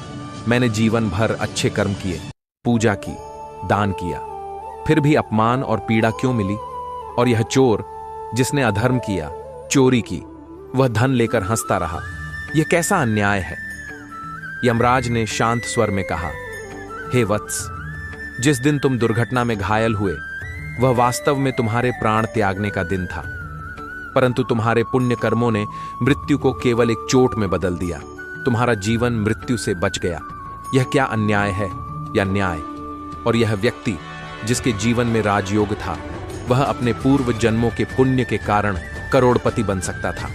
[SPEAKER 1] मैंने जीवन भर अच्छे कर्म किए, पूजा की, दान किया, फिर भी अपमान और पीड़ा क्यों मिली? और यह चोर जिसने अधर्म किया, चोरी की, वह धन लेकर हंसता रहा। यह कैसा अन्याय है? यमराज ने शांत स्वर में कहा, हे वत्स, जिस दिन तुम दुर्घटना में घायल हुए वह वास्तव में तुम्हारे प्राण त्यागने का दिन था, परंतु तुम्हारे पुण्य कर्मों ने मृत्यु को केवल एक चोट में बदल दिया। तुम्हारा जीवन मृत्यु से बच गया। यह क्या अन्याय है या न्याय? और यह व्यक्ति जिसके जीवन में राजयोग था, वह अपने पूर्व जन्मों के पुण्य के कारण करोड़पति बन सकता था,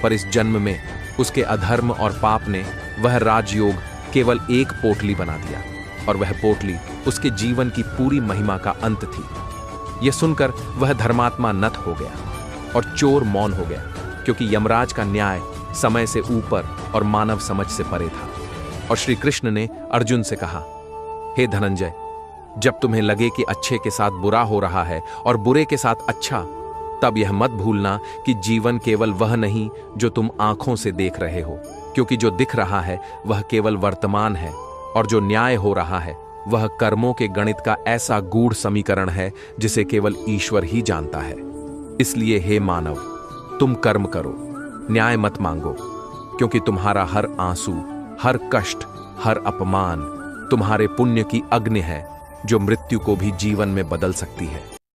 [SPEAKER 1] पर इस जन्म में उसके अधर्म और पाप ने वह राजयोग केवल एक पोटली बना दिया, और वह पोटली उसके जीवन की पूरी महिमा का अंत थी। यह सुनकर वह धर्मात्मा नत हो गया और चोर मौन हो गया, क्योंकि यमराज का न्याय समय से ऊपर और मानव समझ से परे था। और श्री कृष्ण ने अर्जुन से कहा, हे धनंजय, जब तुम्हें लगे कि अच्छे के साथ बुरा हो रहा है और बुरे के साथ अच्छा, तब यह मत भूलना कि जीवन केवल वह नहीं जो तुम आंखों से देख रहे हो, क्योंकि जो दिख रहा है वह केवल वर्तमान है, और जो न्याय हो रहा है वह कर्मों के गणित का ऐसा गूढ़ समीकरण है जिसे केवल ईश्वर ही जानता है। इसलिए हे मानव, तुम कर्म करो, न्याय मत मांगो, क्योंकि तुम्हारा हर आंसू, हर कष्ट, हर अपमान तुम्हारे पुण्य की अग्नि है जो मृत्यु को भी जीवन में बदल सकती है।